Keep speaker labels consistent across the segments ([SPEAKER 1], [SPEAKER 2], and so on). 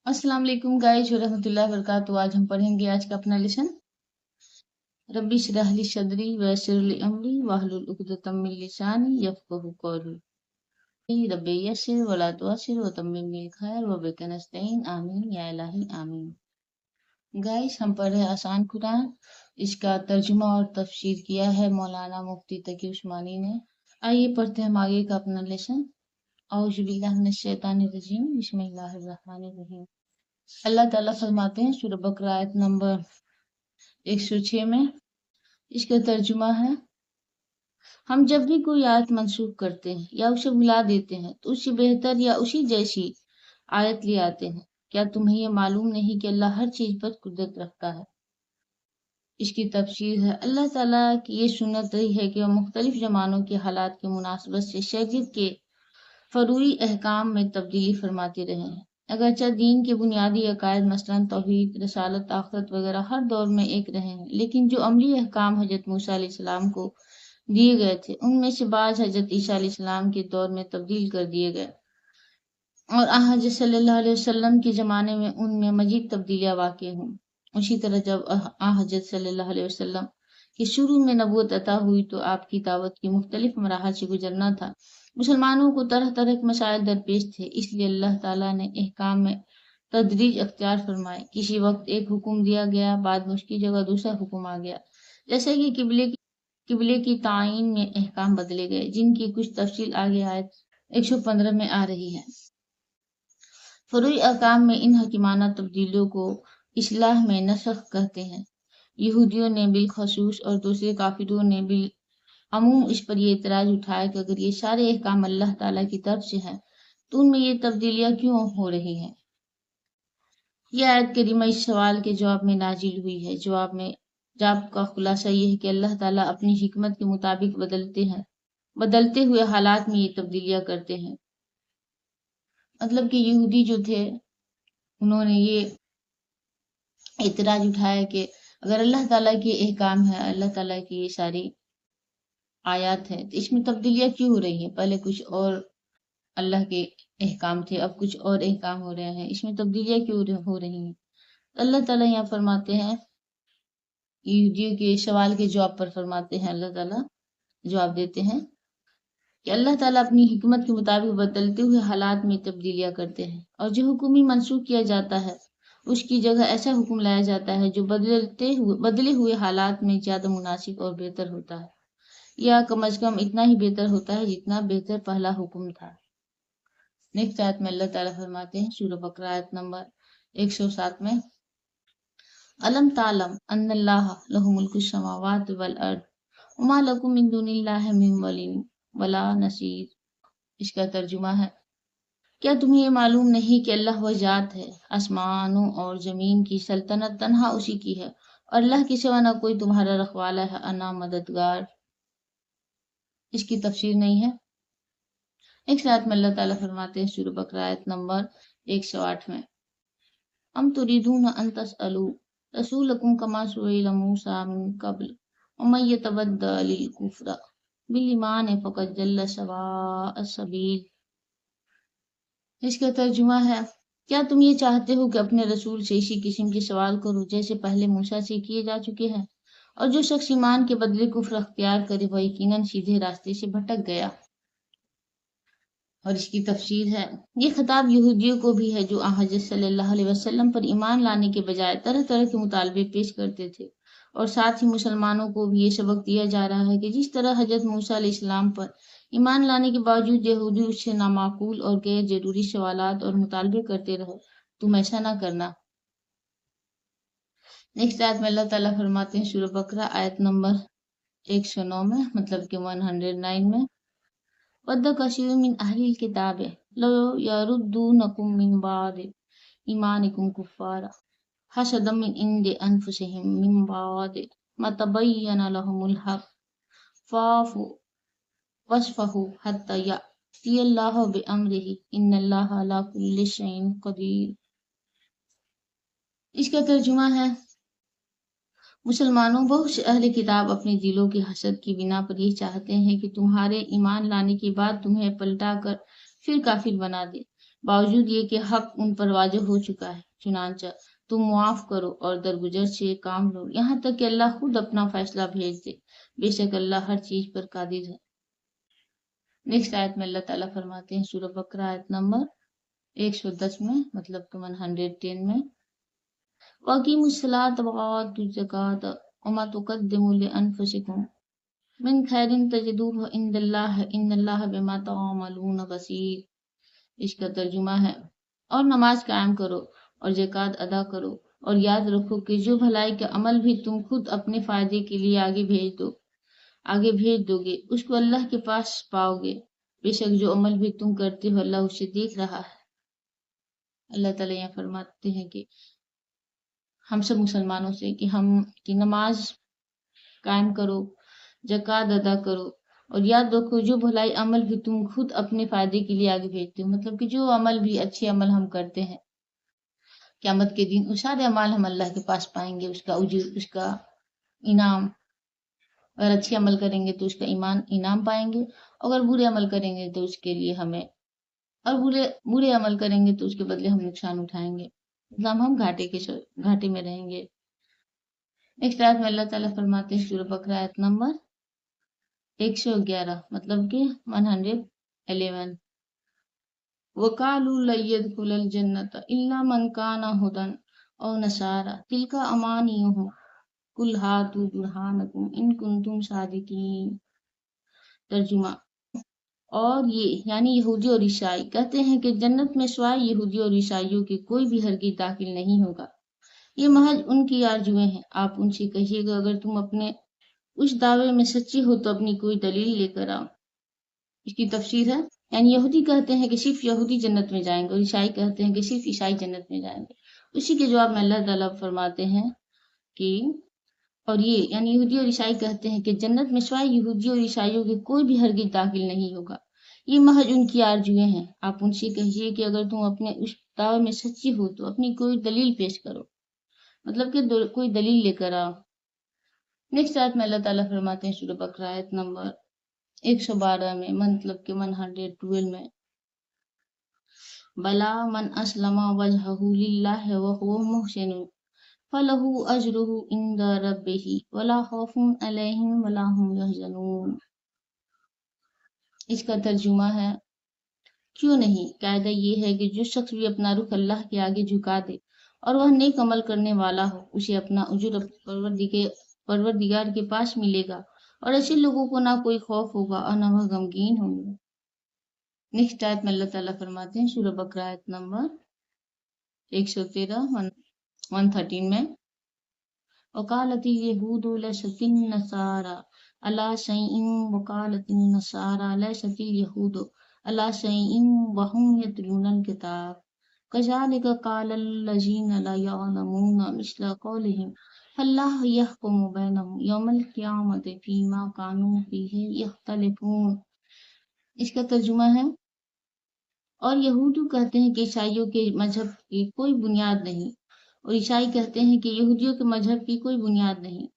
[SPEAKER 1] अस्सलाम वालेकुम गाइस व रहमतुल्लाहि व बरकातुहू। आज हम पढ़ेंगे आज का अपना लेसन। रब्बी इश्रह ली सदरी व यस्सिर ली अमरी वाहलुल उक़दतम मिन लिसानी यफ़क़हू क़ौली। रब्बी यस्सिर व ला तुअस्सिर व तम्मिम बिल खैर व बिका नस्तईन आमीन या इलाही आमीन। गाइस हम पढ़ रहे हैं आसान कुरान। इसका तर्जुमा और तफसीर किया है मौलाना मुफ्ती तकी उस्मानी ने। आइए पढ़ते हैं हम आगे का अपना लेसन। औज़ु बिल्लाहि मिनश शैतानिर रजीम बिस्मिल्लाहिर रहमानिर रहीम। अल्लाह ताला फरमाते हैं सूरह बकरा आयत नंबर 106 में। इसका तर्जुमा है, हम जब भी कोई आयत मंसूख करते हैं या उसे मिला देते हैं तो उससे बेहतर या उसी जैसी आयत ले आते हैं। क्या तुम्हें ये मालूम नहीं कि अल्लाह हर चीज पर कुदरत रखता है। इसकी तफसीर है, अल्लाह ताला की ये सुन्नत रही है कि वह मुख्तलिफ जमानों के हालात की मुनासबत से शरीयत के फरूई अहकाम में तब्दीली फरमाते रहे हैं। अगरचे दीन के बुनियादी अकायद मसलन तौहीद, रसालत, आखिरत वगैरह हर दौर में एक रहे हैं, लेकिन जो अमली अहकाम हजरत मूसा अलैहिस्सलाम को दिए गए थे उनमें से बाज हजरत ईसा अलैहिस्सलाम के दौर में तब्दील कर दिए गए और हजरत सल्लल्लाहु अलैहि वसल्लम के ज़माने में उनमें मजीद तब्दीलियाँ वाक़ई हुईं। उसी तरह जब हजरत सल्लल्लाहु अलैहि वसल्लम कि शुरू में नबूवत अता हुई तो आपकी दावत की मुख्तलिफ मराहल से गुजरना था। मुसलमानों को तरह तरह के मसाइल दरपेश थे, इसलिए अल्लाह ताला ने अहकाम में तदरीज अख्तियार फरमाए। किसी वक्त एक हुक्म दिया गया, बाद में उसकी जगह दूसरा हुक्म आ गया। जैसे कि किबले की तायीन में अहकाम बदले गए, जिनकी कुछ तफसील आगे आयत 115 में आ रही है। फरूई अहकाम में इन हकीमाना तब्दीलियों को इस्लाह में नसख कहते हैं। यहूदियों ने बिलखसूस और दूसरे काफिरों ने बिल अमूम इस पर ये एतराज उठाया कि अगर ये सारे अहकाम अल्लाह ताला की तरफ से हैं तो उनमें ये तब्दीलियां क्यों हो रही हैं। यह आयत करीमा इस सवाल के जवाब में नाजिल हुई है। जवाब का खुलासा ये है कि अल्लाह ताला अपनी हिकमत के मुताबिक बदलते हुए हालात में ये तब्दीलियां करते हैं। मतलब कि यहूदी जो थे उन्होंने ये एतराज उठाया कि अगर अल्लाह ताला के अहकाम है, अल्लाह ताला की ये सारी आयत है, तो इसमें तब्दीलियां क्यों हो रही हैं। पहले कुछ और अल्लाह के अहकाम थे, अब कुछ और अहकाम हो रहे हैं, इसमें तब्दीलियां क्यों हो रही हैं। अल्लाह ताला यहाँ फरमाते हैं, यहूदियों के सवाल के जवाब पर फरमाते हैं, अल्लाह ताला जवाब देते हैं कि अल्लाह ताला अपनी हिकमत के मुताबिक बदलते हुए हालात में तब्दीलियां करते हैं और जो हुक्म ही मनसूख किया जाता है उसकी जगह ऐसा हुक्म लाया जाता है जो बदले हुए हालात में ज्यादा मुनासिब और बेहतर होता है, या कम अज कम इतना ही बेहतर होता है जितना बेहतर पहला हुक्म था। नेक्स्ट आयत में अल्लाह ताला फरमाते हैं सूरह बकरा आयत नंबर 107 में, अलम तालम अन्नल्लाह लहु मुल्कु समावाति वल अर्द वमा लकुम मिन दुनिल्लाहि मिन वलिय्यिन वला नसीर। इसका तर्जुमा है, क्या तुम्हें ये मालूम नहीं कि अल्लाह वह जात है, आसमानों और जमीन की सल्तनत तन्हा उसी की है और अल्लाह के सिवा न कोई तुम्हारा रखवाला है और न मददगार। इसकी तफसीर नहीं है। एक साथ में अल्लाह ताला फरमाते हैं सूरह बकरा आयत नंबर 108 में, अम तुरीदून अन तसअलू रसूलकुम कमा सुइला मूसा मिन क़ब्ल वमन यतबद्दलिल कुफ्र बिल ईमान फ़क़द जल्ल सवाअ सबील। इसका तर्जुमा है, क्या तुम ये चाहते हो कि अपने रसूल से इसी किस्म के सवाल करो जैसे पहले मूसा से किए जा चुके हैं, और जो शख्स ईमान के बदले कुफ्र अख्तियार करे वह यकीनन सीधे रास्ते से भटक गया। और इसकी तफसीर है, ये खिताब यहूदियों को भी है जो हज़रत सल्लल्लाहु अलैहि वसल्लम पर ईमान लाने के बजाय तरह तरह के मुतालबे पेश करते थे, और साथ ही मुसलमानों को भी ये सबक दिया जा रहा है कि जिस तरह हज़रत मूसा अलैहिस्सलाम पर ईमान लाने के बावजूद यहूदी उससे नामाकूल और गैर जरूरी सवालात और मुतालबे करते रहे, तुम ऐसा ना करना। नेक्स्ट आयत में अल्लाह ताला फरमाते हैं सूरह बकरा आयत नंबर 109 में, मतलब कि 109 में, वद्द कसीरुम मिन अहलिल किताब लो यरुद्दूनकुम मिन बाद ईमानिकुम कुफ्फारा हसदम मिन इंदि अनफुसिहिम मिन बाद मा तबय्यना लहुमुल हक फाफु वस्फहु हत्ता यअतियल्लाहु बिअम्रिही इन्नल्लाहा अला कुल्लि शैइन कदीर। इसका तर्जुमा है, मुसलमानों, बहुत से अहले किताब अपने दिलों की हसद की बिना पर ये चाहते हैं कि तुम्हारे ईमान लाने के बाद तुम्हें पलटा कर फिर काफिर बना दे। बावजूद ये कि हक उन पर वाजिब हो चुका है। चुनांचा तुम मुआफ करो और दरगुजर से काम लो, यहाँ तक कि अल्लाह खुद अपना फैसला भेज दे। बेशक अल्लाह हर चीज पर कादिर है। नेक्स्ट आयत में अल्लाह ताला फरमाते हैं, सूरह बकरा आयत नंबर 110 में, मतलब कि 110 में, वकीमुस्सलात वआतु ज़कात वमा तुक़द्दिमू लिअन्फुसिकुम मिन खैरिन तजिदूहु इंदल्लाह इन्नल्लाह बिमा तअमलून बसीर। इसका तर्जुमा है, और नमाज कायम करो और ज़कात अदा करो और याद रखो कि जो भलाई का अमल भी तुम खुद अपने फायदे के लिए आगे भेज दोगे उसको अल्लाह के पास पाओगे। बेशक जो अमल भी तुम करते हो अल्लाह उसे देख रहा है। अल्लाह ताला यहाँ फरमाते हैं कि हम सब मुसलमानों से कि नमाज कायम करो, ज़कात अदा करो और याद रखो जो भलाई अमल भी तुम खुद अपने फायदे के लिए आगे भेजते हो, मतलब कि जो अमल भी अच्छे अमल हम करते हैं, क़यामत के दिन वो सारे अमाल हम अल्लाह के पास पाएंगे, उसका उजूर, उसका इनाम। अगर अच्छे अमल करेंगे तो उसका इनाम पाएंगे, अगर बुरे अमल करेंगे तो उसके लिए हमें, और बुरे अमल करेंगे तो उसके बदले हम नुकसान उठाएंगे, मतलब हम घाटे में रहेंगे। नेक्स्ट आयत में अल्लाह ताला फरमाते हैं, सूरह बकरा आयत नंबर 111, मतलब कि 111, वकालू लयदखुलल जन्नत इल्ला मन काना हुदन और नसारा तिलका अमानियुहुम कुल हातू बुरहानकुम इन कुंतुम सादिकीन। तर्जुमा, और ये यानी यहूदी और ईसाई कहते हैं कि जन्नत में सिवाय यहूदी और ईसाइयों के कोई भी हरगिज़ दाखिल नहीं होगा, ये महज उनकी आरजुएं हैं। आप उनसे कहिएगा अगर तुम अपने उस दावे में सच्चे हो तो अपनी कोई दलील लेकर आओ। इसकी तफसीर है, यानी यहूदी कहते हैं कि सिर्फ यहूदी जन्नत में जाएंगे और ईसाई कहते हैं कि सिर्फ ईसाई जन्नत में जाएंगे। उसी के जवाब में अल्लाह ताला फरमाते हैं कि और ये यानी यहूदी और ईसाई कहते हैं कि जन्नत में सिवाय यहूदी और ईसाइयों के कोई भी हरगिज़ दाखिल नहीं होगा, ये महज उनकी आरजुएं हैं। आप उनसे कहिए कि अगर तुम अपने उस दावे में सच्ची हो तो अपनी कोई दलील पेश करो, मतलब कि कोई दलील लेकर आओ। नेक्स्ट आयत में अल्लाह ताला फरमाते हैं, सूरह बकरा आयत नंबर 112 में, मतलब कि 112 में, बला मन अस्लमा वजहहु लिल्लाहि व हुवा मुहसिन फलहु अजरुहु इंदा रब्बिही वला खौफुन अलैहिम वला हुम यहज़नून। इसका तर्जुमा है, क्यों नहीं, कायदा ये है कि जो शख्स भी अपना रुख अल्लाह के आगे झुका दे और वह नेक अमल करने वाला हो, उसे अपना उजूर परवरदिगार के पास मिलेगा और ऐसे लोगों को ना कोई खौफ होगा और ना वह गमगीन होंगे। नेक्स्ट आयत में अल्लाह ताला फरमाते हैं, सूरह बकरा आयत नंबर 113 113 में, वकालती यहूदु लैसतिन नसारा अला शैइन वकालतिन नसारा लैसतिल यहूदु अला शैइन वहुम यतलूनल किताब कज़ालिका क़ालल लज़ीना ला यअलमूना मिस्ला क़ौलिहिम फल्लाहु यहकुमु बैनहुम यौमल क़ियामति फ़ीमा कानू फ़ीही यख्तलिफ़ून। इसका तर्जुमा है, और यहूदी कहते हैं कि ईसाइयों के मजहब की कोई बुनियाद नहीं और ईसाई कहते हैं कि यहूदियों के मजहब की कोई बुनियाद नहीं,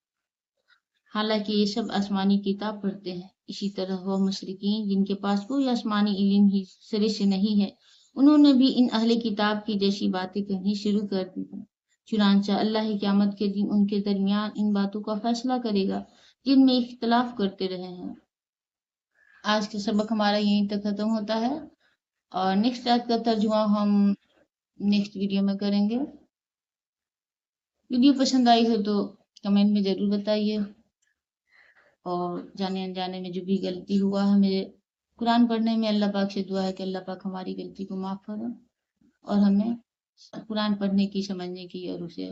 [SPEAKER 1] हालांकि ये सब आसमानी किताब पढ़ते हैं। इसी तरह वह मुशरिकीन जिनके पास कोई आसमानी इल्म ही सिरे से नहीं है, उन्होंने भी इन अहले किताब की जैसी बातें कहनी शुरू कर दी हैं। चुनांचा अल्लाह क़यामत के दिन उनके दरमियान इन बातों का फैसला करेगा जिनमें इख्तलाफ करते रहे हैं। आज का सबक हमारा यहीं तक खत्म होता है और नेक्स्ट आयत का तर्जुमा हम नेक्स्ट वीडियो में करेंगे। वीडियो पसंद आई हो तो कमेंट में ज़रूर बताइए, और जाने अनजाने में जो भी गलती हुआ है, मेरे कुरान पढ़ने में अल्लाह पाक से दुआ है कि अल्लाह पाक हमारी गलती को माफ़ करे और हमें कुरान पढ़ने की, समझने की और उसे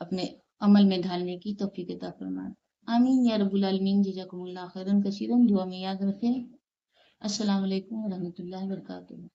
[SPEAKER 1] अपने अमल में ढालने की तौफीक अता फरमाए। आमीन या रब्बुल आलमीन। जज़ाकुमुल्लाह खैरन कसीरन। दुआ में याद रखें। अस्सलामु अलैकुम व रहमतुल्लाहि व बरकातुहू।